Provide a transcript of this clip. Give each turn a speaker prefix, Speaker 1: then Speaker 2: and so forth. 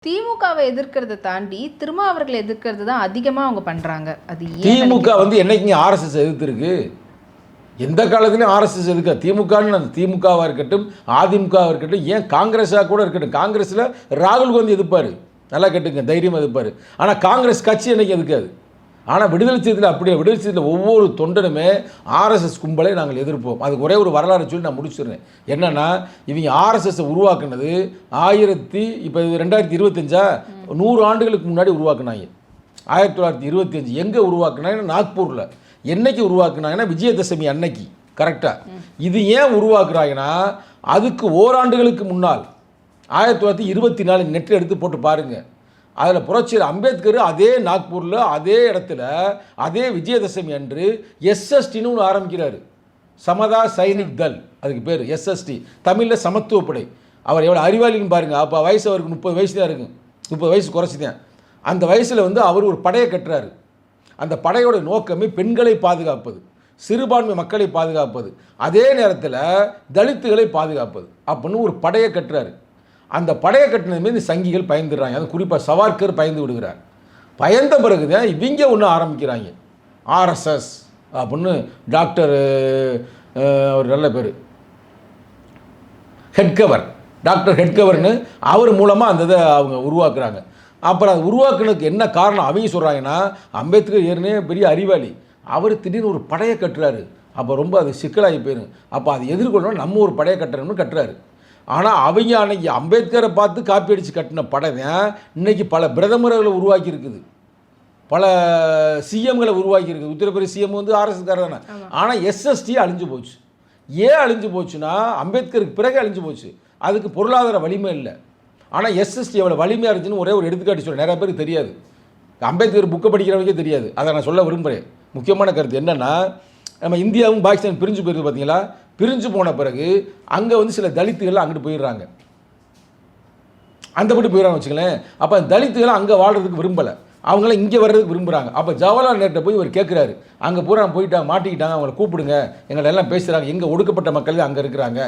Speaker 1: திமுகவை எதிர்க்கிறத தாண்டி திருமாவர்களை எதிர்க்கிறது தான் அதிகமாக அவங்க பண்ணுறாங்க. அது
Speaker 2: திமுக என்னைக்குங்க ஆர்எஸ்எஸ் எதிர்த்துருக்கு? எந்த காலத்துலையும் ஆர்எஸ்எஸ் எதுக்க திமுகன்னு திமுகவாக இருக்கட்டும் அதிமுகவாக இருக்கட்டும் ஏன் காங்கிரஸாக கூட இருக்கட்டும். காங்கிரஸில் ராகுல் காந்தி எதிர்ப்பார், நல்லா கேட்டுங்க, தைரியமாக எதிர்ப்பார். ஆனால் காங்கிரஸ் கட்சி என்னைக்கு எதுக்காது. ஆனால் விடுதலை சிறுத்தையில் அப்படியே விடுதலை சிறுத்தையில் ஒவ்வொரு தொண்டனுமே ஆர்எஸ்எஸ் கும்பலை நாங்கள் எதிர்ப்போம். அதுக்கு ஒரே ஒரு வரலாறு சொல்லி நான் முடிச்சிடுறேன். என்னென்னா இவங்க ஆர்எஸ்எஸ்ஸை உருவாக்குனது இப்போ 2025 100 ஆண்டுகளுக்கு முன்னாடி உருவாக்குனாங்க. 1925 எங்கே உருவாக்குனாங்கன்னா நாக்பூரில். என்னைக்கு உருவாக்குனாங்கன்னா விஜயதசமி அன்னைக்கு கரெக்டாக. இது ஏன் உருவாக்குறாங்கன்னா அதுக்கு ஓராண்டுகளுக்கு முன்னால் 1924 நெட்டில் எடுத்து போட்டு பாருங்கள். அதில் புரட்சியர் அம்பேத்கர் அதே நாக்பூரில் அதே இடத்துல அதே விஜயதசமி அன்று எஸ்எஸ்டின்னு ஒன்று ஆரம்பிக்கிறார். சமதா சைனிக் தல், அதுக்கு பேர் எஸ்எஸ்டி, தமிழில் சமத்துவப்படை. அவர் எவ்வளோ அறிவாளின்னு பாருங்கள். அப்போ வயசு அவருக்கு 30 வயசு தான் இருக்கும், 30 வயசு குறைச்சி தான். அந்த வயசில் அவர் ஒரு படையை கட்டுறாரு. அந்த படையோட நோக்கமே பெண்களை பாதுகாப்பது, சிறுபான்மை மக்களை பாதுகாப்பது, அதே நேரத்தில் தலித்துகளை பாதுகாப்பது அப்படின்னு ஒரு படையை கட்டுறாரு. அந்த படையை கட்டினது மீது சங்கிகள் பயந்துடுறாங்க. அது குறிப்பாக சவார்கர் பயந்து விடுகிறார். பயந்த பிறகு தான் இவங்க ஒன்று ஆரம்பிக்கிறாங்க, ஆர்எஸ்எஸ் அப்படின்னு. டாக்டர் ஒரு நல்ல பேர் ஹெட்கவர், டாக்டர் ஹெட்கவர்னு அவர் மூலமாக அந்த இதை அவங்க உருவாக்குறாங்க. அப்புறம் அது உருவாக்குனதுக்கு என்ன காரணம் அவங்க சொல்கிறாங்கன்னா, அம்பேத்கர் ஏற்கனவே பெரிய அறிவாளி, அவர் திடீர்னு ஒரு படையை கட்டுறாரு. அப்போ ரொம்ப அது சிக்கலாகி போயிடும். அப்போ அதை எதிர்கொள்ளணும், நம்ம ஒரு படையை கட்டுறோம்னு கட்டுறாரு. ஆனால் அவங்க அன்னைக்கு அம்பேத்கரை பார்த்து காப்பி அடித்து கட்டின படம் தான் இன்றைக்கி பல பிரதமர்களை உருவாக்கி இருக்குது, பல சிஎம்களை உருவாக்கி இருக்குது. உத்தரப்பிரதேச சிஎம் ஆர்எஸ்எஸ்காரர் தானே. ஆனால் எஸ்எஸ்டி அழிஞ்சு போச்சு. ஏன் அழிஞ்சு போச்சுன்னா அம்பேத்கருக்கு பிறகு அழிஞ்சு போச்சு. அதுக்கு பொருளாதார வலிமை இல்லை. ஆனால் எஸ்எஸ்டி எவ்வளோ வலிமையாக இருந்துச்சுன்னு ஒரே ஒரு எடுத்துக்காட்டு சொல்ல நிறைய பேருக்கு தெரியாது. அம்பேத்கர் புக்கை படிக்கிறவங்களுக்கே தெரியாது. அதை நான் சொல்ல விரும்புகிறேன். முக்கியமான கருத்து என்னென்னா, நம்ம இந்தியாவும் பாகிஸ்தான் பிரிஞ்சு போயிருக்கு பார்த்தீங்களா. பிரிஞ்சு போன பிறகு அங்கே சில தலித்துகள் அங்கிட்டு போயிடுறாங்க, அந்த பட்டு போயிடறாங்க வச்சுங்களேன். அப்போ தலித்துகள் அங்கே வாழ்கிறதுக்கு விரும்பலை, அவங்களாம் இங்கே வர்றதுக்கு விரும்புகிறாங்க. அப்போ ஜவஹர்லால் நேருட்ட போய் இவர் கேட்குறாரு, அங்கே பூரா போயிட்டாங்க, மாட்டிக்கிட்டாங்க, அவங்களை கூப்பிடுங்க, எங்களை எல்லாம் பேசுகிறாங்க, எங்கே ஒடுக்கப்பட்ட மக்கள் அங்கே இருக்கிறாங்க,